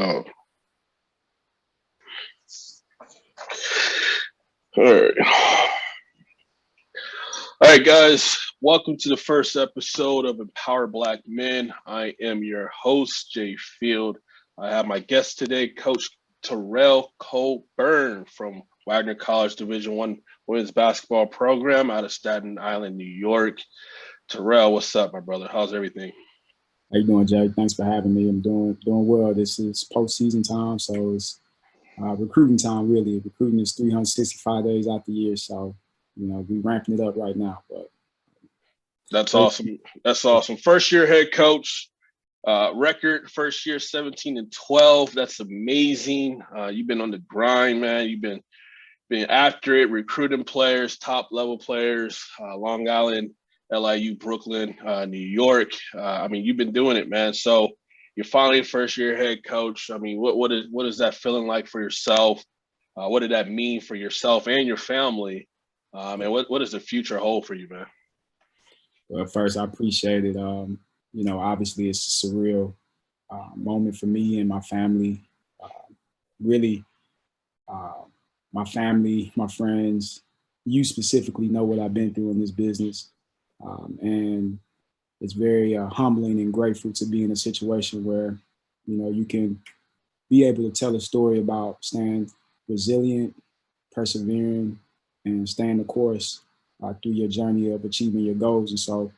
Oh, all right. All right, guys. Welcome to the first episode of Empower Black Men. I am your host, Jay Field. I have my guest today, Coach Terrell Coburn from Wagner College Division I women's basketball program out of Staten Island, New York. Terrell, what's up, my brother? How's everything? How you doing, Jay? Thanks for having me. I'm doing well. This is postseason time, so it's recruiting time. Really, recruiting is 365 days out the year, so we ramping it up right now. But That's awesome. That's awesome. First year head coach. Record first year 17-12. That's amazing. You've been on the grind, man. You've been after it, recruiting players, top level players, Long Island, LIU, Brooklyn, New York. I mean, you've been doing it, man. So you're finally first year head coach. I mean, what is that feeling like for yourself? What did that mean for yourself and your family? And what does the future hold for you, man? Well, first, I appreciate it. Obviously, it's a surreal moment for me and my family. Really, uh, my family, my friends, you specifically know what I've been through in this business. And it's very humbling and grateful to be in a situation where, you can be able to tell a story about staying resilient, persevering, and staying the course through your journey of achieving your goals. And so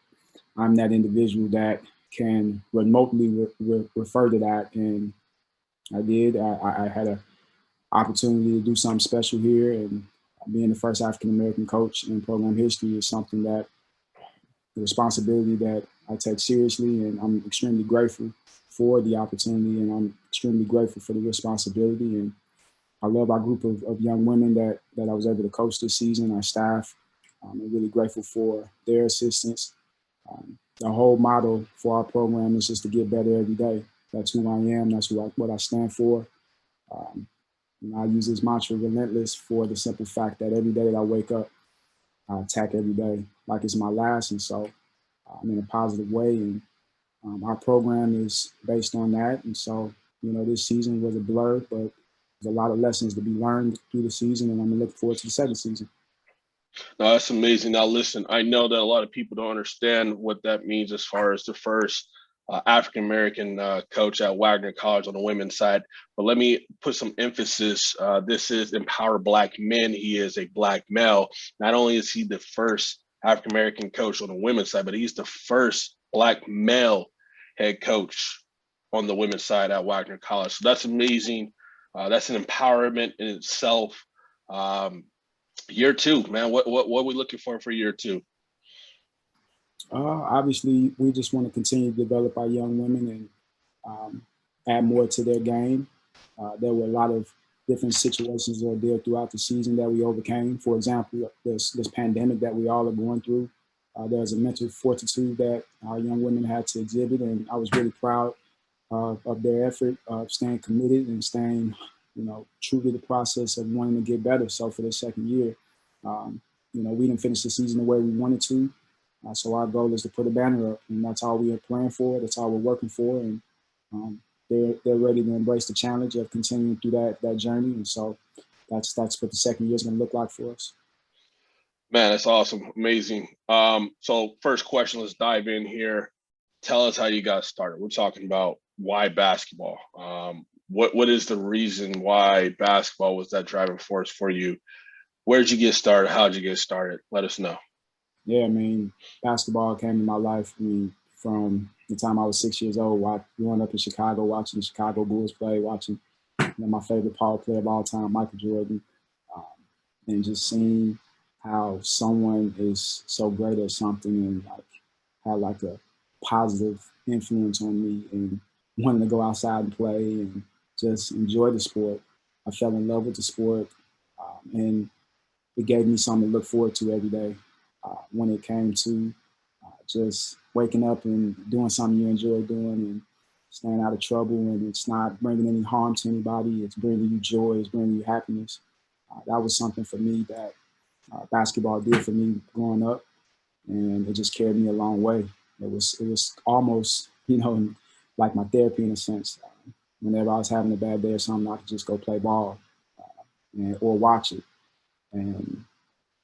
I'm that individual that can remotely refer to that. And I did. I had an opportunity to do something special here. And being the first African American coach in program history is something that the responsibility that I take seriously. And I'm extremely grateful for the opportunity. And I'm extremely grateful for the responsibility. And I love our group of young women that I was able to coach this season, our staff. I'm really grateful for their assistance. The whole motto for our program is just to get better every day. That's who I am. That's what I stand for. Um, I use this mantra, relentless, for the simple fact that every day that I wake up, I attack every day like it's my last. And so I'm in a positive way. And our program is based on that. And so, this season was a blur, but there's a lot of lessons to be learned through the season. And I'm looking forward to the second season. No, that's amazing. Now, listen, I know that a lot of people don't understand what that means as far as the first African American coach at Wagner College on the women's side. But let me put some emphasis. This is Empower Black Men. He is a Black male. Not only is he the first African American coach on the women's side, but he's the first Black male head coach on the women's side at Wagner College. So that's amazing. That's an empowerment in itself. Year two, man. What are we looking for year two? Obviously, we just want to continue to develop our young women and add more to their game. There were a lot of different situations that were there throughout the season that we overcame. For example, this pandemic that we all are going through. There was a mental fortitude that our young women had to exhibit, and I was really proud of their effort of staying committed and staying, true to the process of wanting to get better. So for the second year, we didn't finish the season the way we wanted to. So our goal is to put a banner up, and that's all we are playing for. That's all we're working for, and they're ready to embrace the challenge of continuing through that journey. And so that's what the second year is going to look like for us. Man, that's awesome, amazing. So first question, let's dive in here. Tell us how you got started. We're talking about why basketball. What is the reason why basketball was that driving force for you? Where did you get started? How did you get started? Let us know. Yeah, basketball came in my life. From the time I was 6 years old, growing up in Chicago, watching the Chicago Bulls play, watching my favorite power player of all time, Michael Jordan, um, and just seeing how someone is so great at something and had a positive influence on me and wanting to go outside and play and just enjoy the sport. I fell in love with the sport, and it gave me something to look forward to every day. When it came to just waking up and doing something you enjoy doing and staying out of trouble, and it's not bringing any harm to anybody, it's bringing you joy, it's bringing you happiness. That was something for me that basketball did for me growing up, and it just carried me a long way. It was almost, like my therapy in a sense. whenever I was having a bad day or something, I could just go play ball or watch it. And,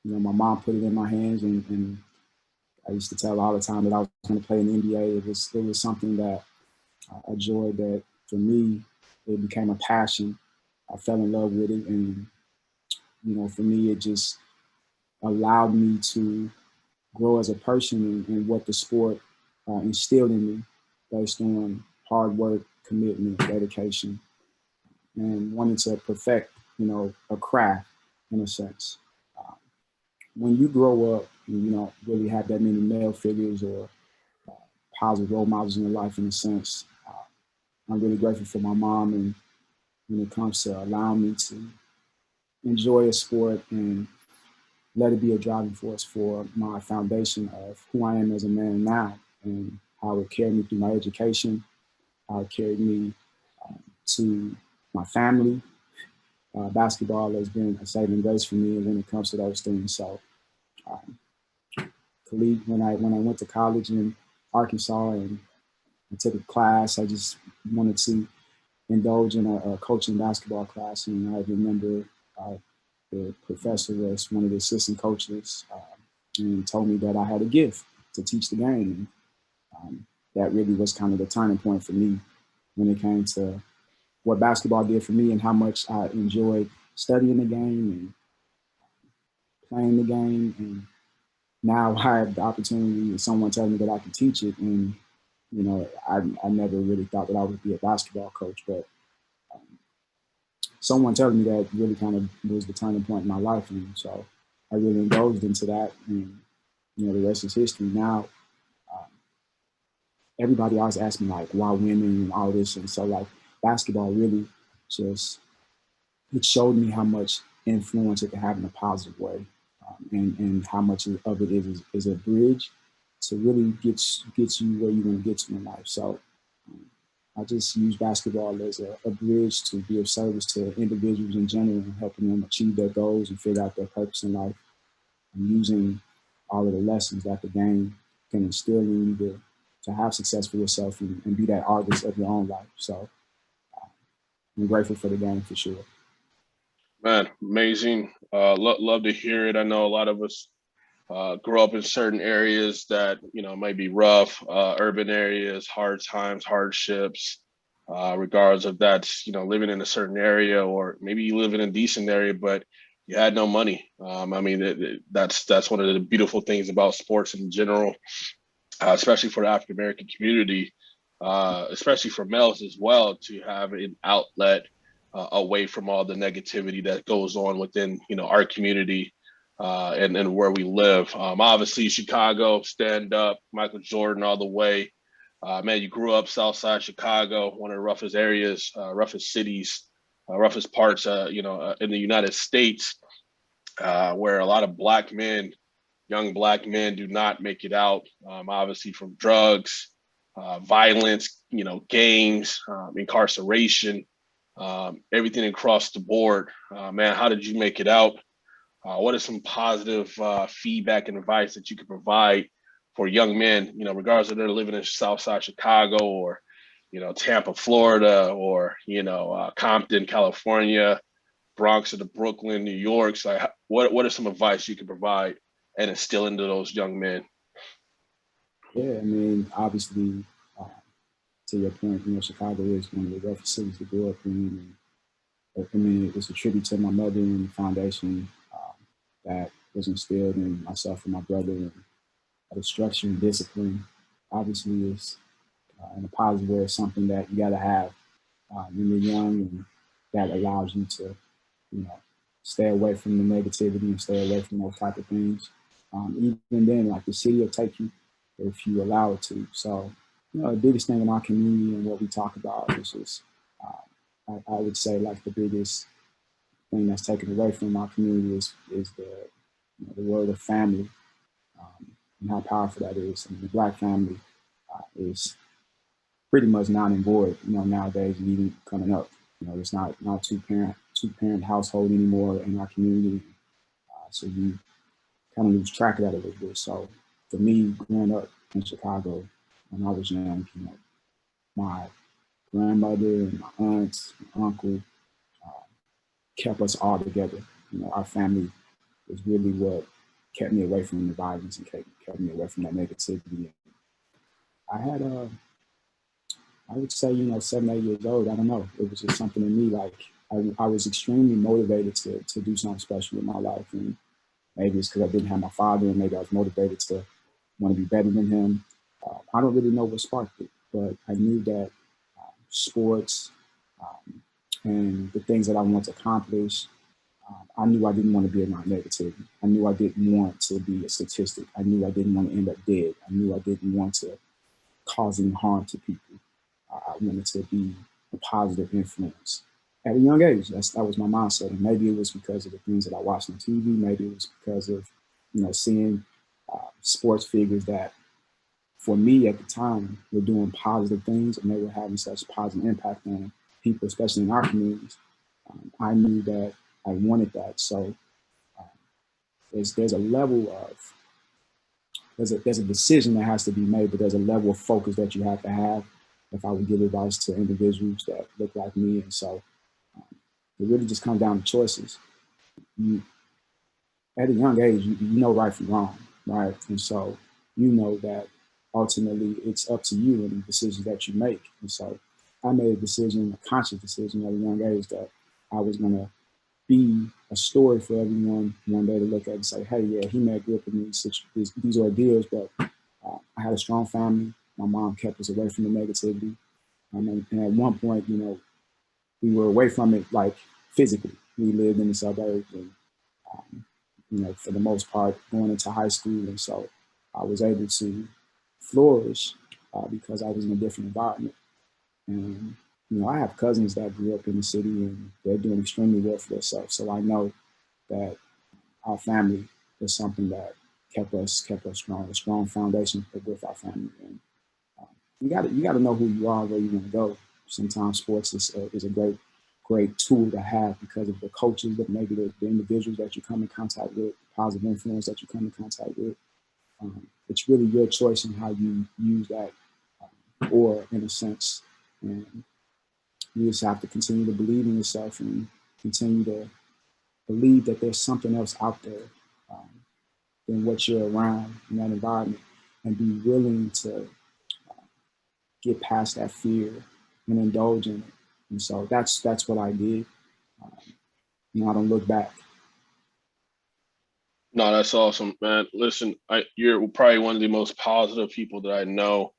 you know, my mom put it in my hands, and I used to tell her all the time that I was going to play in the NBA. It was something that I enjoyed, that for me, it became a passion. I fell in love with it. And, you know, for me, it just allowed me to grow as a person and what the sport instilled in me based on hard work, commitment, dedication, and wanting to perfect, you know, a craft in a sense. Uh, when you grow up and you don't really have that many male figures or uh, positive role models in your life in a sense, I'm really grateful for my mom, and when it comes to allowing me to enjoy a sport and let it be a driving force for my foundation of who I am as a man now, and how it carried me through my education, how it carried me to my family. Basketball has been a saving grace for me when it comes to those things. So, um, when I went to college in Arkansas and I took a class, I just wanted to indulge in a coaching basketball class, and I remember the professor was one of the assistant coaches, and told me that I had a gift to teach the game. And that really was kind of the turning point for me when it came to what basketball did for me and how much I enjoyed studying the game and playing the game. And now I have the opportunity of someone telling me that I can teach it. And, you know, I never really thought that I would be a basketball coach, but someone telling me that really kind of was the turning point in my life. And so I really indulged into that. And, you know, the rest is history. Now, everybody always asks me, like, why women and all this. And so, like, basketball really just, it showed me how much influence it can have in a positive way, and how much of it is a bridge to really get you where you want to get to in life. So um, I just use basketball as a bridge to be of service to individuals in general and helping them achieve their goals and figure out their purpose in life, and using all of the lessons that the game can instill in you to have success for yourself and be that artist of your own life. So I'm grateful for the game for sure. Man, amazing. Love to hear it. I know a lot of us grew up in certain areas that, you know, might be rough, urban areas, hard times, hardships, regardless of that's, you know, living in a certain area, or maybe you live in a decent area, but you had no money. I mean, that's one of the beautiful things about sports in general, especially for the African American community, especially for males as well, to have an outlet away from all the negativity that goes on within, you know, our community, and where we live. Obviously, Chicago, stand up, Michael Jordan all the way. Man, you grew up Southside Chicago, one of the roughest areas, roughest cities, roughest parts, in the United States, where a lot of black men, young black men, do not make it out. Obviously, from drugs, violence, you know, gangs, incarceration, everything across the board. Man, how did you make it out? What is some positive feedback and advice that you could provide for young men, you know, regardless of they're living in Southside Chicago, or, you know, Tampa, Florida, or, you know, Compton, California, Bronx, or the Brooklyn, New York? So, like, what are some advice you could provide and instill into those young men? Yeah, I mean, obviously, uh, to your point, you know, Chicago is one of the roughest cities to grow up in. And, I mean, it's a tribute to my mother and the foundation that was instilled in myself and my brother, and the structure and discipline. Obviously, is in a positive way, is something that you got to have when you're young, and that allows you to, you know, stay away from the negativity and stay away from those type of things. Even then, like, the city will take you if you allow it to. So, you know, the biggest thing in our community and what we talk about is just, I would say, like, the biggest thing that's taken away from our community is the, you know, the word of family, and how powerful that is. I mean, the black family is pretty much non and void, you know, nowadays, and even coming up. You know, it's not two parent household anymore in our community. So you kind of lose track of that a little bit. So for me, growing up in Chicago when I was young, you know, my grandmother and my aunts, my uncle, uh, kept us all together. You know, our family was really what kept me away from the violence and kept me away from that negativity. I had I would say, you know, 7, 8 years old. I don't know. It was just something in me. Like I was extremely motivated to do something special with my life, and maybe it's because I didn't have my father, and maybe I was motivated to want to be better than him. I don't really know what sparked it, but I knew that sports and the things that I want to accomplish, I knew I didn't want to be around negativity. I knew I didn't want to be a statistic. I knew I didn't want to end up dead. I knew I didn't want to cause any harm to people. I wanted to be a positive influence at a young age. That was my mindset. And maybe it was because of the things that I watched on TV. Maybe it was because of, you know, seeing sports figures that, for me at the time, were doing positive things and they were having such positive impact on people, especially in our communities. I knew that I wanted that. So um, there's a level of there's a decision that has to be made, but there's a level of focus that you have to have. If I would give advice to individuals that look like me, and so it really just comes down to choices. You, at a young age, you know right from wrong, right? And so you know that ultimately it's up to you and the decisions that you make. And so I made a decision, a conscious decision at a young age that I was going to be a story for everyone one day to look at and say, hey, yeah, he may have grew up in these ordeals, but I had a strong family. My mom kept us away from the negativity. And at one point, you know, we were away from it, like physically. We lived in the suburbs and, you know, for the most part, going into high school. And so I was able to flourish because I was in a different environment. And, you know, I have cousins that grew up in the city and they're doing extremely well for themselves. So I know that our family was something that kept us strong, a strong foundation with our family. And you got to know who you are, where you want to go. Sometimes sports is a great tool to have because of the coaches, but maybe the individuals that you come in contact with, positive influence that you come in contact with. It's really your choice in how you use that, or in a sense, and you just have to continue to believe in yourself and continue to believe that there's something else out there um, than what you're around in that environment, and be willing to get past that fear and indulge in it. And so that's what I did. Um, you know, I don't look back. No, that's awesome, man. Listen, you're probably one of the most positive people that I know.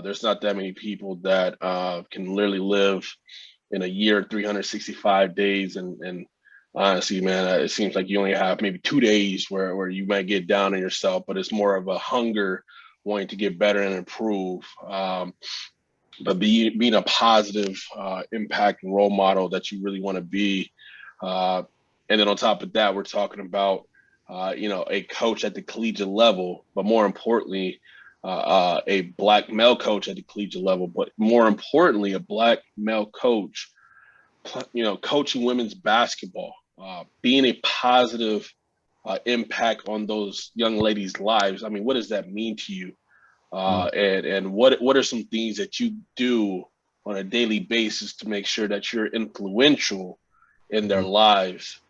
There's not that many people that can literally live in a year, 365 days, and honestly, man, it seems like you only have maybe 2 days where you might get down on yourself, but it's more of a hunger wanting to get better and improve. But being a positive impact and role model that you really want to be. Uh, and then on top of that, we're talking about, you know, a coach at the collegiate level, but more importantly, a black male coach at the collegiate level, but more importantly, a black male coach, you know, coaching women's basketball, being a positive impact on those young ladies' lives. I mean, what does that mean to you? And what are some things that you do on a daily basis to make sure that you're influential in their lives?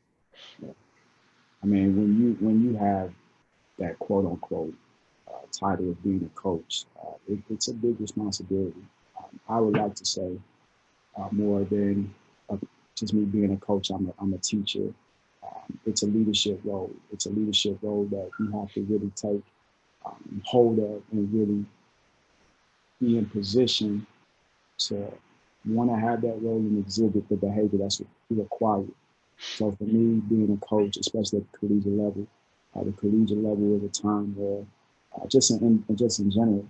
I mean, when you have that quote unquote title of being a coach, it's a big responsibility. I would like to say more than uh, just me being a coach. I'm a teacher. It's a leadership role. It's a leadership role that you have to really take hold of and really be in position to want to have that role and exhibit the behavior that's required. So for me, being a coach, especially at the collegiate level is a time where just in general,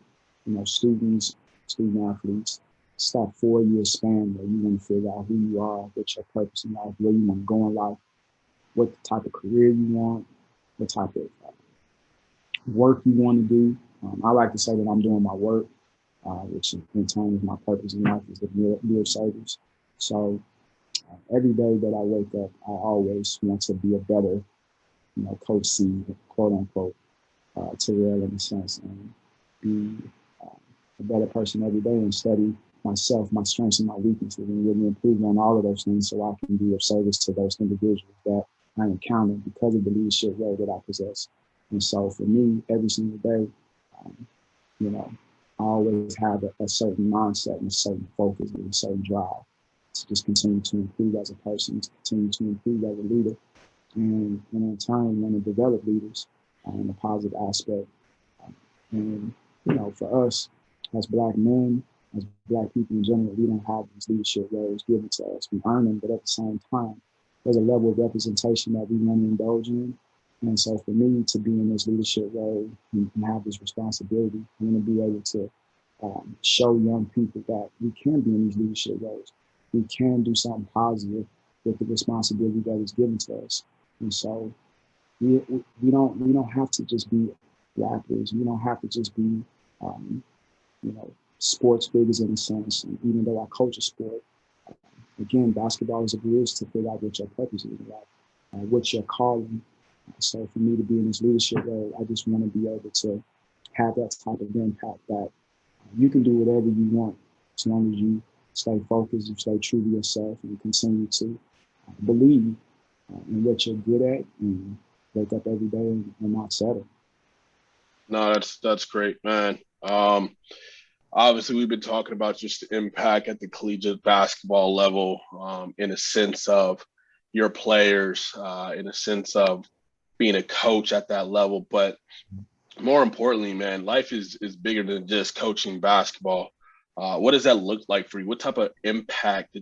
you know, student athletes, it's that 4 year span where you want to figure out who you are, what's your purpose in life, where you want to go in life, what type of career you want, what type of work you want to do. I like to say that I'm doing my work, which in turn is my purpose in life is to be of service. So every day that I wake up, I always want to be a better, you know, Coach C, quote unquote, Terrell in a sense, and be a better person every day and study myself, my strengths and my weaknesses, and really improve on all of those things so I can be of service to those individuals that I encounter because of the leadership role that I possess. And so for me, every single day, you know, I always have a certain mindset and a certain focus and a certain drive to just continue to improve as a person, to continue to improve as a leader, and in turn, want to develop leaders in a positive aspect. And, you know, for us as Black men, as Black people in general, we don't have these leadership roles given to us. We earn them, but at the same time, there's a level of representation that we want to indulge in. And so for me to be in this leadership role and have this responsibility, I want to be able to show young people that we can be in these leadership roles. We can do something positive with the responsibility that is given to us. And so we don't have to just be rappers. We don't have to just be you know, sports figures in a sense. And even though I coach a sport, again, basketball is a bridge to figure out what your purpose is in life, what you're calling. So for me to be in this leadership role, I just want to be able to have that type of impact that you can do whatever you want as long as you stay focused, you stay true to yourself, and continue to believe in what you're good at and wake up every day and not settle. No, that's great, man. Obviously, we've been talking about just the impact at the collegiate basketball level, in a sense of your players, in a sense of being a coach at that level. But more importantly, man, life is bigger than just coaching basketball. What does that look like for you? What type of impact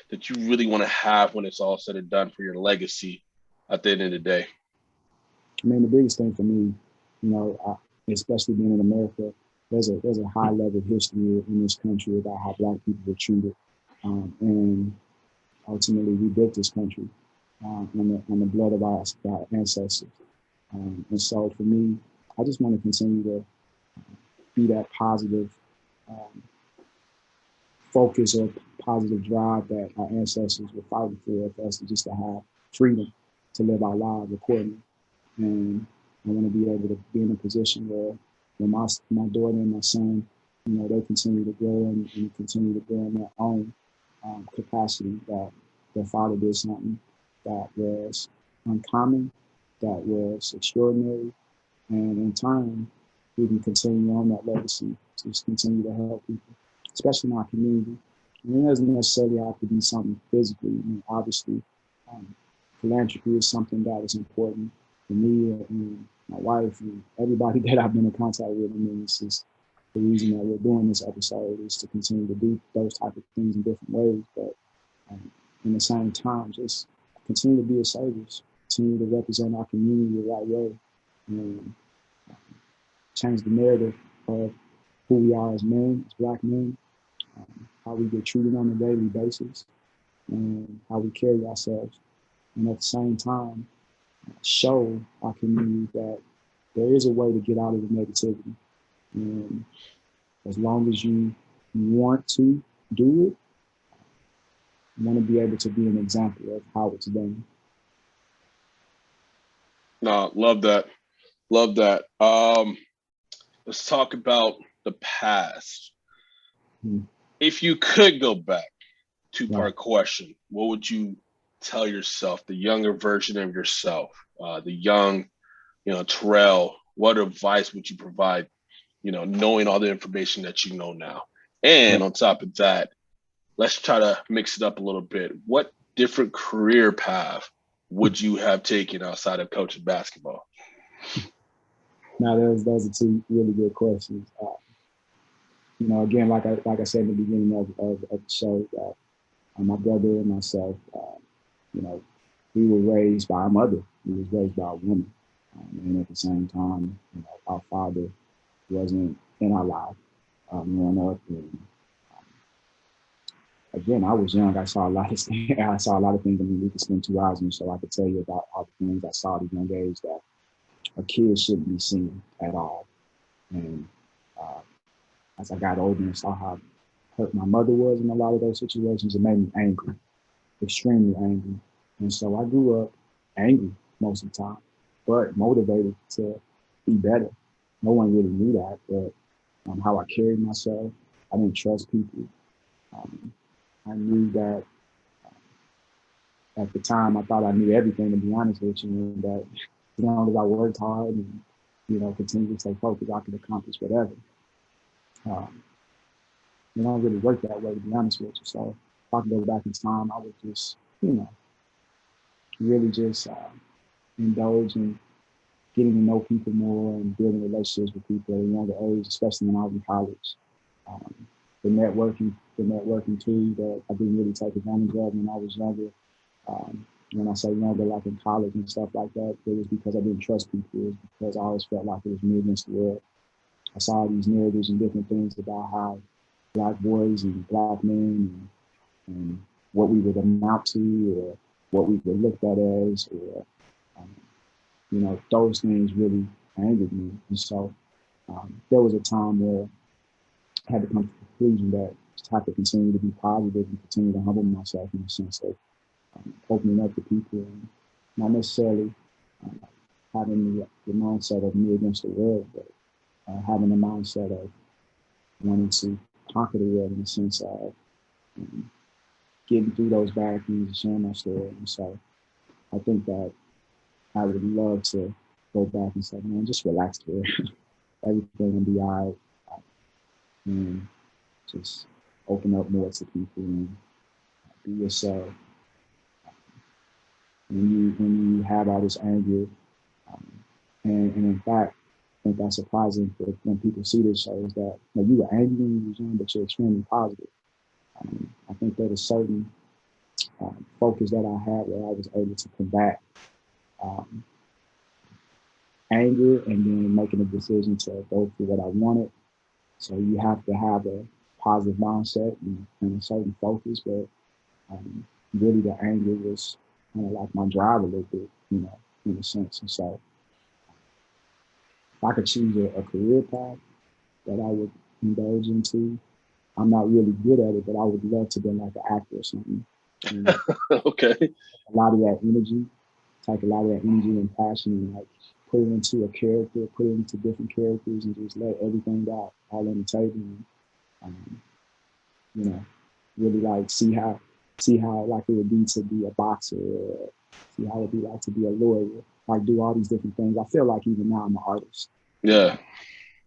that you really want to have when it's all said and done for your legacy at the end of the day? I mean, the biggest thing for me, you know, especially being in America, there's a high level history in this country about how Black people were treated, and ultimately we built this country on the blood of our ancestors. And so for me, I just want to continue to be that positive focus or positive drive that our ancestors were fighting for us to just to have freedom to live our lives accordingly. And I want to be able to be in a position where when my daughter and my son, you know, they continue to grow and continue to grow in their own capacity, that their father did something that was uncommon, that was extraordinary, and in turn, we can continue on that legacy to just continue to help people, especially in our community. And it doesn't necessarily have to be something physically. I mean, obviously, philanthropy is something that is important for me and my wife and everybody that I've been in contact with. I mean, this is the reason that we're doing this episode, is to continue to do those type of things in different ways. But in the same time, just continue to be a service, continue to represent our community the right way, and change the narrative of who we are as men, as Black men, how we get treated on a daily basis, and how we carry ourselves. And at the same time, show our community that there is a way to get out of the negativity. And as long as you want to do it, you want to be able to be an example of how it's done. No, love that. Love that. Let's talk about the past. If you could go back, two-part question, what would you tell yourself, the younger version of yourself, the young, you know, Terrell? What advice would you provide, you know, knowing all the information that you know now? And on top of that, let's try to mix it up a little bit. What different career path would you have taken outside of coaching basketball? Now, those are two really good questions. You know, again, like I said in the beginning of the show, that my brother and myself, you know, we were raised by a mother. We was raised by a woman. And at the same time, you know, our father wasn't in our life growing up. And, again, I was young. I saw a lot of things. I saw a lot of things. I mean, we could spend 2 hours, and so I could tell you about all the things I saw at a young age that a kid shouldn't be seeing at all. And as I got older and saw how hurt my mother was in a lot of those situations, it made me angry, extremely angry. And so I grew up angry most of the time, but motivated to be better. No one really knew that, but how I carried myself, I didn't trust people. I knew that at the time I thought I knew everything, to be honest with you, and that as long as I worked hard and continue to stay focused, I could accomplish whatever. It don't really work that way, to be honest with you. So if I could go back in time, I would just really just indulge in getting to know people more and building relationships with people at a younger age, especially when I was in college. Um, the networking tool that I didn't really take advantage of when I was younger. When I say younger, like in college and stuff like that, it was because I didn't trust people. It was because I always felt like it was me against the world. I saw these narratives and different things about how Black boys and Black men and what we would amount to or what we were looked at as, or those things really angered me. And so there was a time where I had to come to the conclusion that I just have to continue to be positive and continue to humble myself in the sense of opening up to people and not necessarily having the mindset of me against the world, but having the mindset of wanting to conquer the world in the sense of getting through those bad things and sharing my story. And so I think that I would love to go back and say, man, just relax here. Everything will be all right. And just open up more to people and be yourself. When you have all this anger, and in fact, I think that's surprising for when people see this show is that you were angry when you were young, but you're extremely positive. I think there's a certain focus that I had where I was able to combat anger and then making a decision to go for what I wanted. So you have to have a positive mindset and a certain focus, but really the anger was kind of like my drive a little bit, in a sense. And so if I could choose a career path that I would indulge into, I'm not really good at it, but I would love to be like an actor or something. Okay. A lot of that energy, take a lot of that energy and passion and like put it into a character, put it into different characters and just let everything out all on the table and, really like see how like it would be to be a boxer or see how it would be like to be a lawyer, like do all these different things. I feel like even now I'm an artist. Yeah.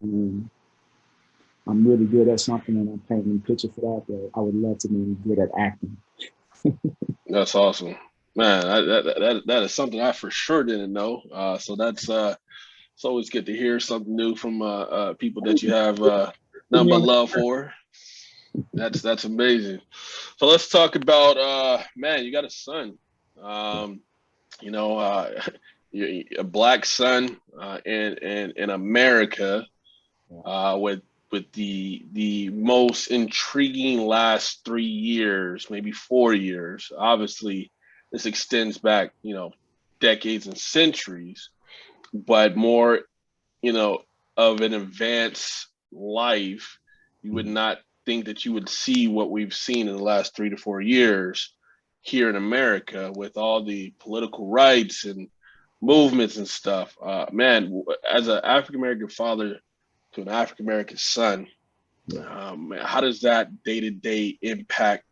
I'm really good at something and I'm painting a picture for that, but I would love to be good at acting. That's awesome, man. That is something I for sure didn't know. So that's it's always good to hear something new from people that you have nothing but love for. That's amazing. So let's talk about man. You got a son. You know, a black son in America with the most intriguing last 3 years, maybe 4 years. Obviously, this extends back, decades and centuries, but more, you know, of an advanced life, you would not think that you would see what we've seen in the last 3 to 4 years here in America with all the political rights and movements and stuff. Man, as an African American father to an African American son, how does that day to day impact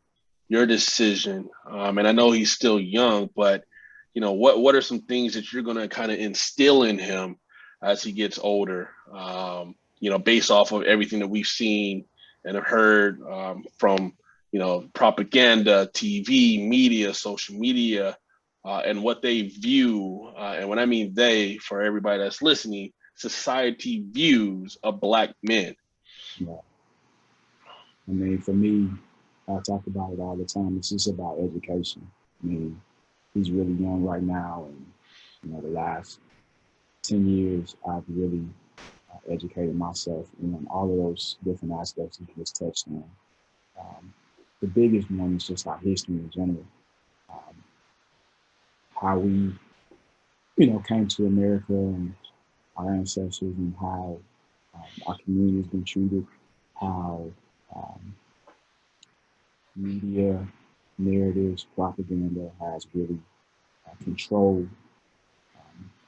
your decision? And I know he's still young, but what are some things that you're going to kind of instill in him as he gets older? Based off of everything that we've seen and have heard from propaganda, TV, media, social media, and what they view. And when I mean they, for everybody that's listening, society views of black men. Yeah. I mean, for me, I talk about it all the time. It's just about education. I mean, he's really young right now, and the last 10 years, I've really educated myself in all of those different aspects he just touched on. The biggest one is just our history in general, how we, came to America and our ancestors and how our community has been treated, how media narratives, propaganda has really controlled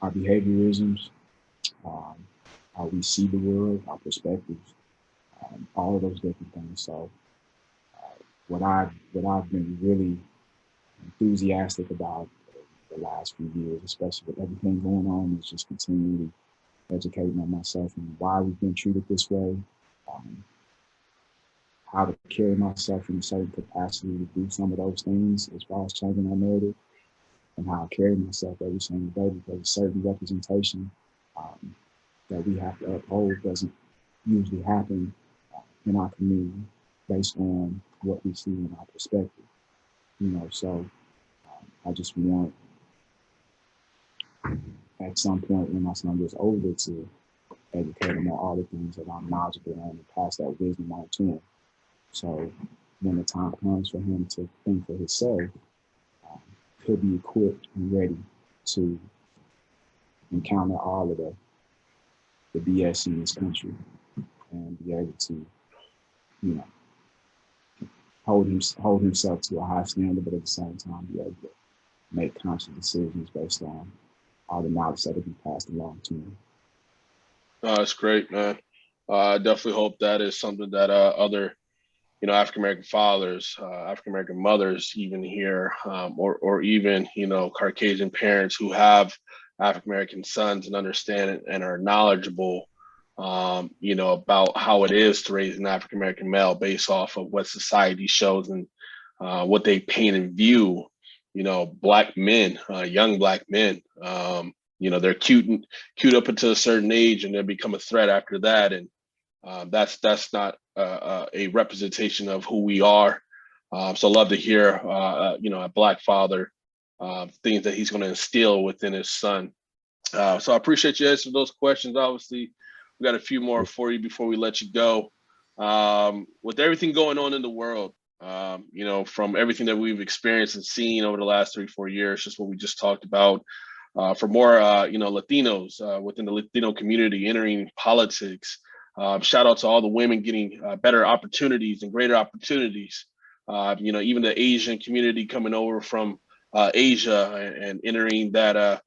our behaviorisms, how we see the world, our perspectives, all of those different things. So what I've been really enthusiastic about the last few years, especially with everything going on, is just continually educating on myself and why we've been treated this way, um, how to carry myself in a certain capacity to do some of those things as far as changing our narrative, and how I carry myself every single day, because a certain representation um, that we have to uphold doesn't usually happen in our community based on what we see in our perspective. So I just want at some point when my son gets older to educate him on all the things that I'm knowledgeable on and pass that wisdom on to him. So when the time comes for him to think for himself, um, he'll be equipped and ready to encounter all of the BS in this country and be able to, you know, hold himself to a high standard, but at the same time be able to make conscious decisions based on all the knowledge that will be passed along to him. That's great, man. I definitely hope that is something that other, African American fathers, African American mothers, even here, or even Caucasian parents who have African American sons and understand it and are knowledgeable, about how it is to raise an African American male based off of what society shows and what they paint and view. Black men, young black men. They're cute up until a certain age, and then become a threat after that, and that's not a representation of who we are. So I love to hear, a black father, things that he's going to instill within his son. So I appreciate you answering those questions. Obviously, we got a few more for you before we let you go. With everything going on in the world, from everything that we've experienced and seen over the last 3-4 years, just what we just talked about, for more, Latinos within the Latino community entering politics. Shout out to all the women getting better opportunities and greater opportunities. Even the Asian community coming over from Asia and entering that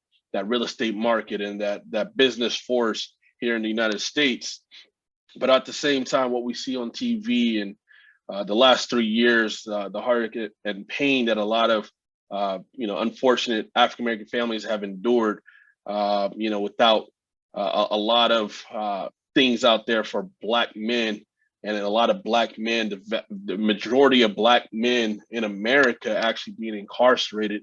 real estate market and that business force here in the United States. But at the same time, what we see on TV and the last 3 years, the heartache and pain that a lot of unfortunate African American families have endured, without a lot of things out there for Black men, and a lot of Black men, the majority of Black men in America actually being incarcerated.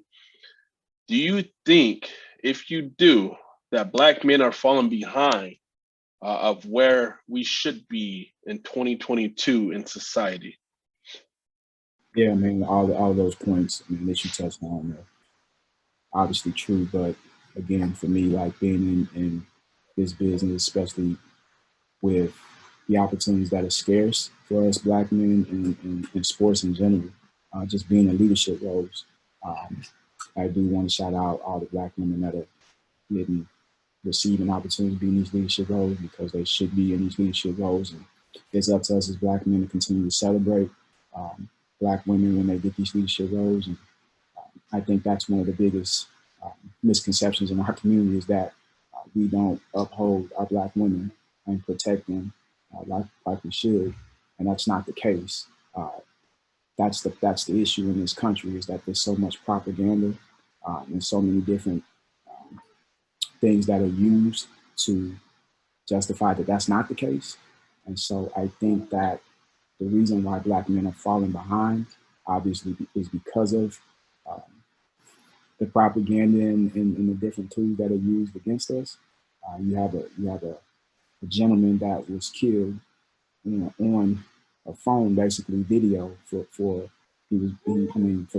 Do you think, if you do, that Black men are falling behind of where we should be in 2022 in society? Yeah, I mean, all those points, I mean, that you touched on are obviously true, but again, for me, like being in this business, especially with the opportunities that are scarce for us Black men in sports in general, just being in leadership roles. Um, I do want to shout out all the Black women that are getting receiving opportunities to be in these leadership roles, because they should be in these leadership roles. And it's up to us as Black men to continue to celebrate Black women when they get these leadership roles. And I think that's one of the biggest misconceptions in our community, is that we don't uphold our Black women and protect them like we should. And that's not the case. That's the issue in this country, is that there's so much propaganda and so many different things that are used to justify that that's not the case. And so I think that the reason why Black men are falling behind, obviously, is because of um, the propaganda and the different tools that are used against us. You have a gentleman that was killed, on a phone, basically video for for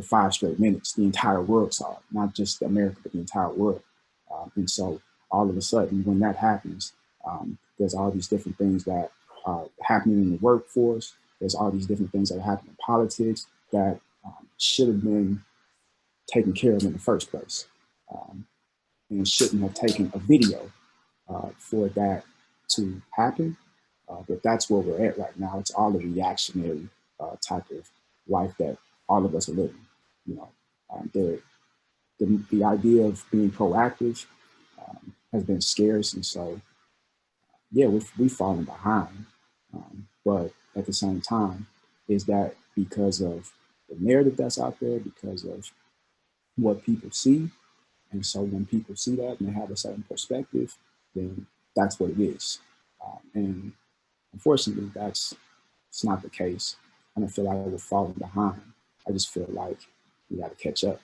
5 straight minutes. The entire world saw it, not just America, but the entire world. And so all of a sudden, when that happens, there's all these different things that are happening in the workforce. There's all these different things that are happening in politics that should have been taken care of in the first place, and shouldn't have taken a video for that to happen. But that's where we're at right now. It's all a reactionary type of life that all of us are living. You know, the idea of being proactive has been scarce, and so yeah, we've fallen behind. But at the same time, is that because of the narrative that's out there, because of what people see. And so when people see that and they have a certain perspective, then that's what it is. And unfortunately, it's not the case. I don't feel like we're falling behind. I just feel like we got to catch up.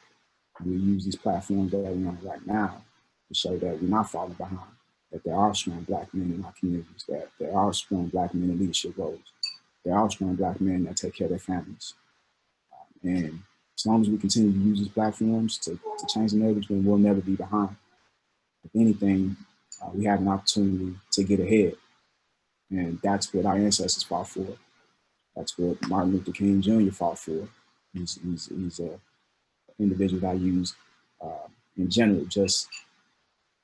We use these platforms that we're on right now to show that we're not falling behind, that there are strong Black men in our communities, that there are strong Black men in leadership roles, there are strong Black men that take care of their families. And as long as we continue to use these platforms to change the narratives, then we'll never be behind. If anything, we have an opportunity to get ahead. And that's what our ancestors fought for. That's what Martin Luther King Jr. fought for. He's an individual that I use in general, just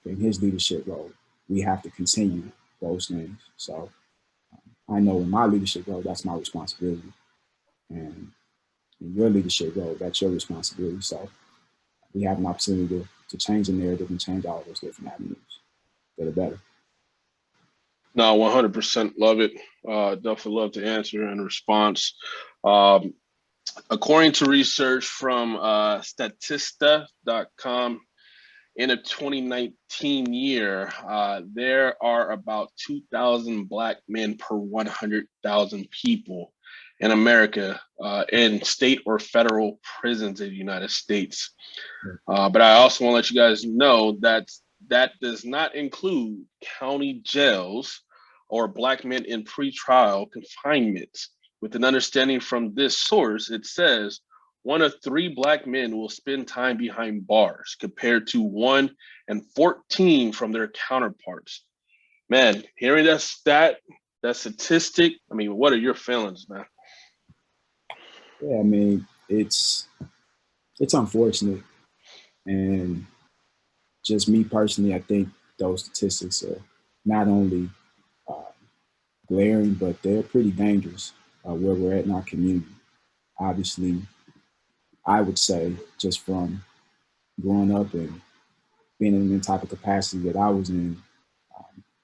in his leadership role. We have to continue those things. So I know in my leadership role, that's my responsibility. And in your leadership role, that's your responsibility. So we have an opportunity to change the narrative and change all those different avenues that are better. No, 100% love it. Definitely love to answer in response. According to research from Statista.com, in a 2019 year, there are about 2,000 Black men per 100,000 people in America in state or federal prisons in the United States. But I also want to let you guys know that that does not include county jails or Black men in pretrial confinement. With an understanding from this source, it says 1 of 3 Black men will spend time behind bars compared to 1 in 14 from their counterparts. Man, hearing that stat, that statistic, I mean, what are your feelings, man? Yeah, I mean, it's unfortunate. And just me personally, I think those statistics are not only glaring, but they're pretty dangerous where we're at in our community. Obviously, I would say just from growing up and being in the type of capacity that I was in,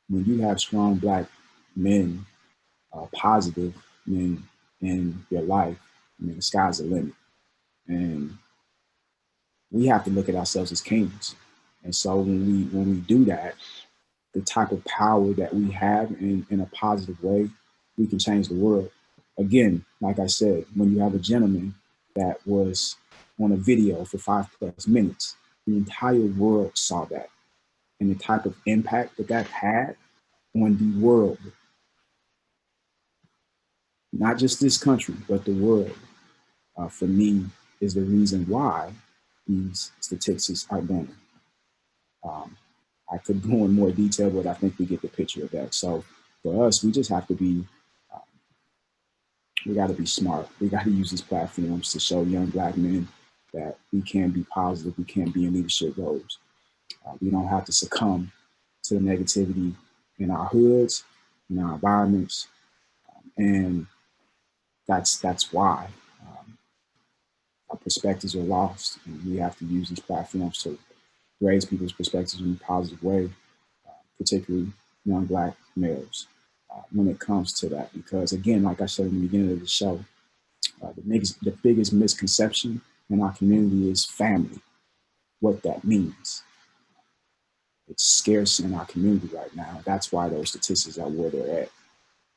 when you have strong Black men, positive men in your life, I mean, the sky's the limit. And we have to look at ourselves as kings. And so when we do that, the type of power that we have in a positive way, we can change the world. Again, like I said, when you have a gentleman that was on a video for 5+ minutes, the entire world saw that. And the type of impact that that had on the world, not just this country, but the world, for me, is the reason why these statistics are going. I could go in more detail, but I think we get the picture of that. So for us, we just have to be, we got to be smart. We got to use these platforms to show young Black men that we can be positive, we can be in leadership roles. We don't have to succumb to the negativity in our hoods, in our environments, and that's why our perspectives are lost, and we have to use these platforms to raise people's perspectives in a positive way, particularly young Black males, when it comes to that. Because again, like I said in the beginning of the show, the biggest misconception in our community is family, what that means. It's scarce in our community right now. That's why those statistics are where they're at.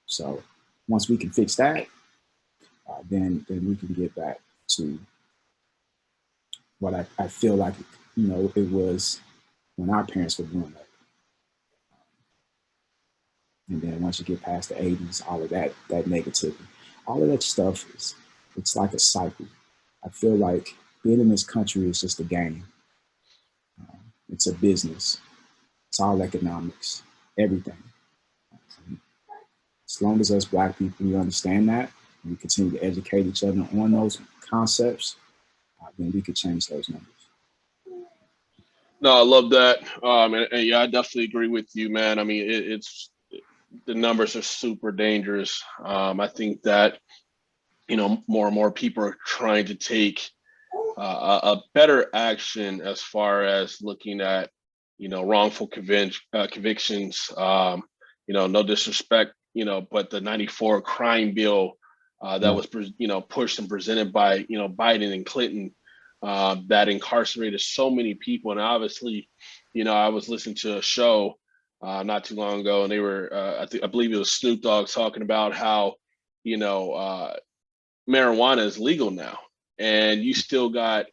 So once we can fix that, then we can get back to what I feel like, you know, it was when our parents were growing up. And then once you get past the 80s, all of that negativity, all of that stuff it's like a cycle. I feel like being in this country is just a game. It's a business. It's all economics, everything. As long as us Black people, we understand that, and we continue to educate each other on those concepts, then we could change those numbers. No, I love that. And yeah, I definitely agree with you, man. I mean, it's the numbers are super dangerous. I think that, you know, more and more people are trying to take a better action as far as looking at, you know, wrongful convictions. You know, no disrespect, you know, but the '94 crime bill that was, pushed and presented by, Biden and Clinton, that incarcerated so many people. And obviously, I was listening to a show not too long ago, and they were, I believe it was Snoop Dogg talking about how, marijuana is legal now, and you still got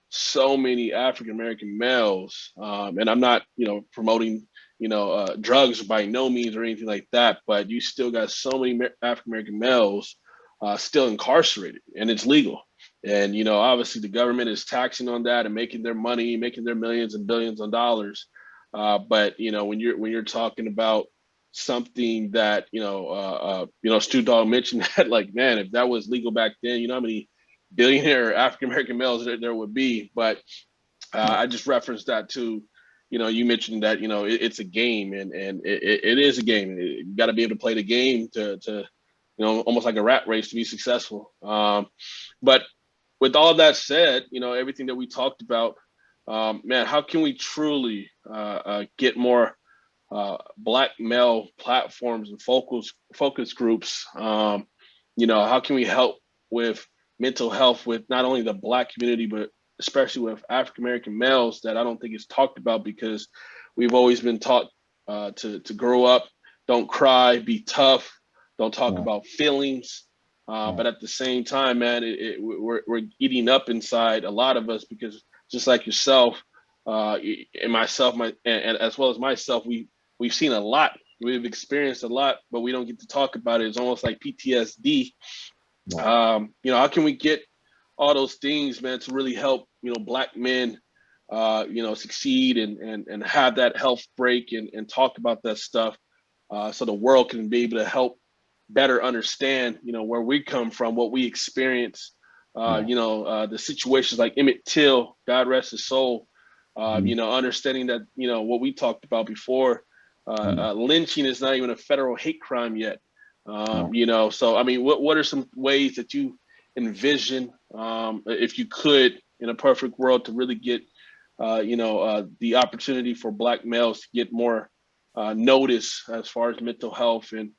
so many African American males, and I'm not, promoting, drugs by no means or anything like that, but you still got so many African American males still incarcerated, and it's legal. And obviously, the government is taxing on that and making their money, making their millions and billions of dollars. But when you're talking about something that Stu Dog mentioned that, like, man, if that was legal back then, you know how many billionaire African American males there would be. But I just referenced that to, you mentioned that it's a game, and it is a game. You got to be able to play the game to almost like a rat race to be successful. But with all that said, everything that we talked about, man, how can we truly get more Black male platforms and focus groups? How can we help with mental health with not only the Black community, but especially with African American males, that I don't think is talked about, because we've always been taught to grow up, don't cry, be tough, don't talk about feelings. But at the same time, man, we're eating up inside, a lot of us, because just like yourself, and myself, and as well as myself, we've seen a lot, we've experienced a lot, but we don't get to talk about it. It's almost like PTSD. How can we get all those things, man, to really help Black men succeed and have that health break and talk about that stuff, so the world can be able to help better understand where we come from, what we experience, the situations like Emmett Till, God rest his soul, understanding that what we talked about before, lynching is not even a federal hate crime yet. So I mean, what are some ways that you envision, if you could, in a perfect world, to really get the opportunity for Black males to get more notice as far as mental health and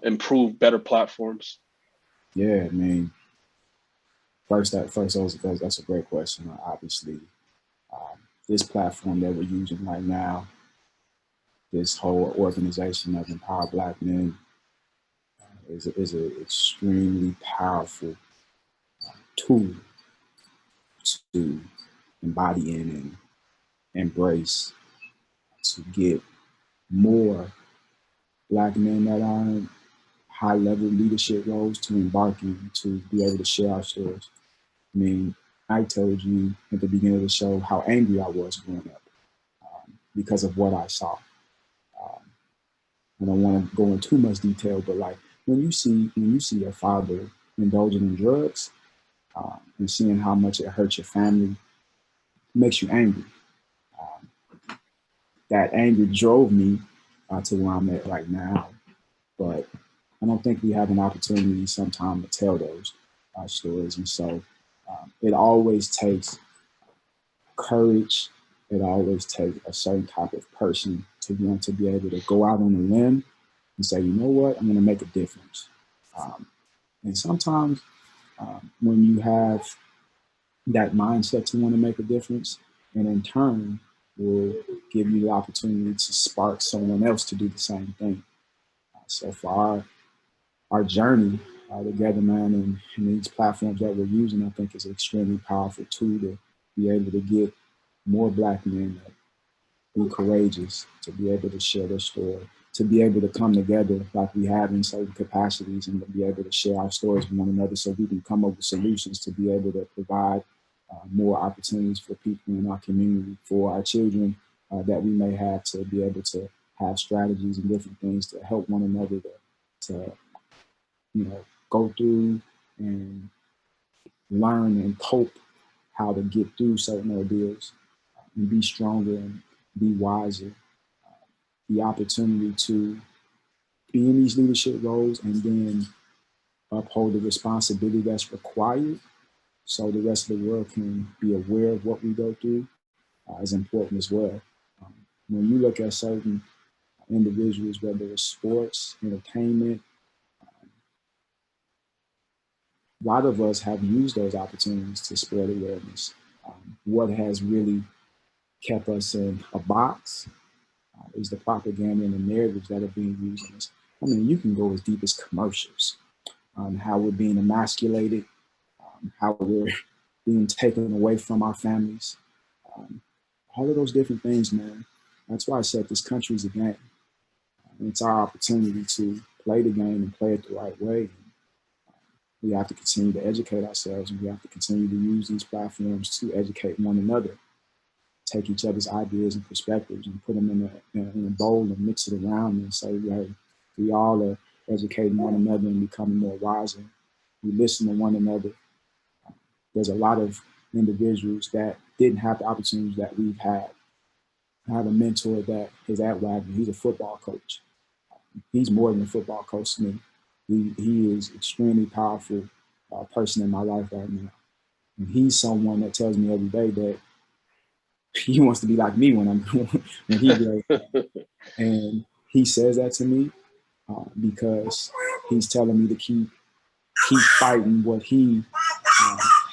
improve better platforms? Yeah, I mean, that's a great question. Obviously, um, this platform that we're using right now, this whole organization of Empower Black Men, is an extremely powerful tool to embody in and embrace, to get more Black men that are in high level leadership roles to embark in, to be able to share our stories. I mean, I told you at the beginning of the show how angry I was growing up, because of what I saw. Um, I don't want to go into too much detail, but like when you see your father indulging in drugs, and seeing how much it hurts your family, it makes you angry. Um, that anger drove me to where I'm at right now, but I don't think we have an opportunity sometimes to tell those stories. And so it always takes courage. It always takes a certain type of person to want to be able to go out on a limb and say, you know what, I'm going to make a difference. And sometimes when you have that mindset to want to make a difference, and in turn will give you the opportunity to spark someone else to do the same thing. So for our journey together, man, and these platforms that we're using, I think is an extremely powerful tool to be able to get more Black men that be courageous, to be able to share their story, to be able to come together like we have in certain capacities, and to be able to share our stories with one another, so we can come up with solutions to be able to provide more opportunities for people in our community, for our children that we may have, to be able to have strategies and different things to help one another to go through and learn and cope how to get through certain ordeals, and be stronger and be wiser. The opportunity to be in these leadership roles and then uphold the responsibility that's required, so the rest of the world can be aware of what we go through, is important as well. When you look at certain individuals, whether it's sports, entertainment, a lot of us have used those opportunities to spread awareness. What has really kept us in a box is the propaganda and the narratives that are being used in this. I mean, you can go as deep as commercials, how we're being emasculated, how we're being taken away from our families, all of those different things, man. That's why I said this country's a game. It's our opportunity to play the game and play it the right way. We have to continue to educate ourselves, and we have to continue to use these platforms to educate one another, take each other's ideas and perspectives and put them in a bowl and mix it around and say, hey, we all are educating one another and becoming more wiser. We listen to one another. There's a lot of individuals that didn't have the opportunities that we've had. I have a mentor that is at Wagner. He's a football coach. He's more than a football coach to me. He is extremely powerful person in my life right now. And he's someone that tells me every day that he wants to be like me when he grows up. And he says that to me because he's telling me to keep fighting what he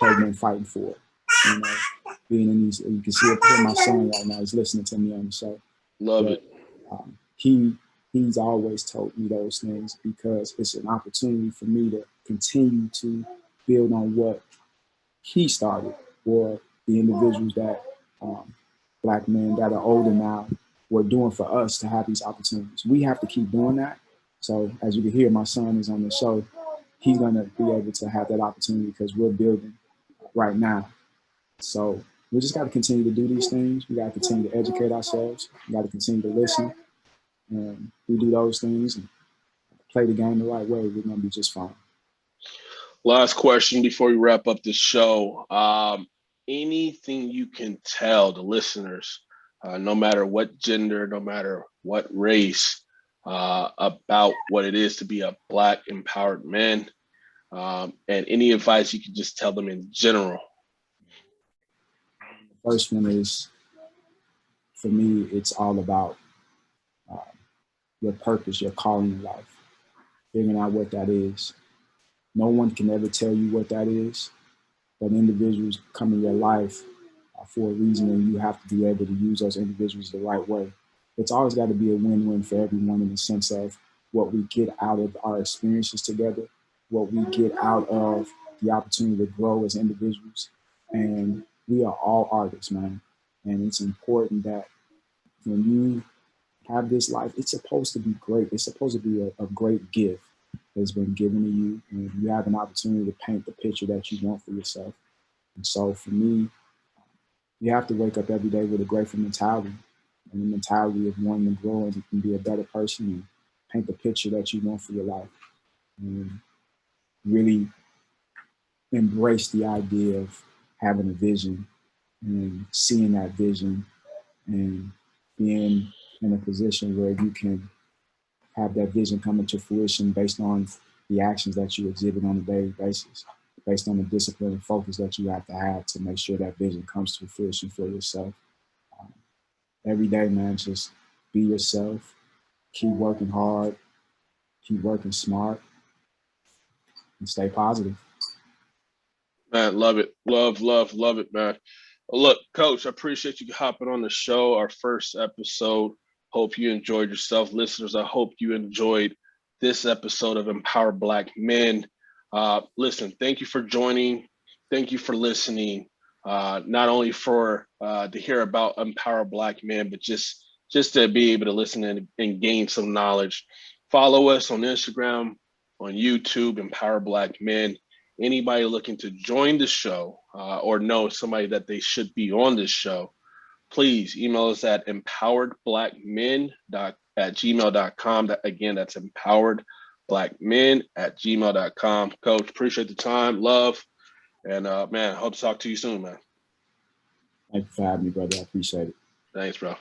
has been fighting for. You know, being in these, you can see it in my son right now. He's listening to me on the show. Love it. He's always told me those things because it's an opportunity for me to continue to build on what he started, or the individuals that Black men that are older now were doing for us to have these opportunities. We have to keep doing that. So as you can hear, my son is on the show. He's going to be able to have that opportunity because we're building right now. So we just got to continue to do these things. We got to continue to educate ourselves. We got to continue to listen. And we do those things and play the game the right way, we're going to be just fine. Last question before we wrap up this show. Anything you can tell the listeners, no matter what gender, no matter what race, about what it is to be a Black empowered man, and any advice you can just tell them in general? The first one is, for me, it's all about your purpose, your calling in life, figuring out what that is. No one can ever tell you what that is, but individuals come in your life for a reason, and you have to be able to use those individuals the right way. It's always got to be a win-win for everyone in the sense of what we get out of our experiences together, what we get out of the opportunity to grow as individuals. And we are all artists, man. And it's important that when you have this life, it's supposed to be great. It's supposed to be a great gift that's been given to you, and you have an opportunity to paint the picture that you want for yourself. And so for me, you have to wake up every day with a grateful mentality, and the mentality of wanting to grow and be a better person and paint the picture that you want for your life. And really embrace the idea of having a vision and seeing that vision and being in a position where you can have that vision come into fruition based on the actions that you exhibit on a daily basis, based on the discipline and focus that you have to make sure that vision comes to fruition for yourself. Every day, man, just be yourself, keep working hard, keep working smart, and stay positive. Man, love it. Love it, man. Look, Coach, I appreciate you hopping on the show, our first episode. Hope you enjoyed yourself. Listeners, I hope you enjoyed this episode of Empower Black Men. Listen, thank you for joining. Thank you for listening. Not only for to hear about Empower Black Men, but just to be able to listen and gain some knowledge. Follow us on Instagram, on YouTube, Empower Black Men. Anybody looking to join the show or know somebody that they should be on this show, please email us at empoweredblackmen@gmail.com. Again, that's empoweredblackmen@gmail.com. Coach, appreciate the time, love, and man, hope to talk to you soon, man. Thank you for having me, brother. I appreciate it. Thanks, bro.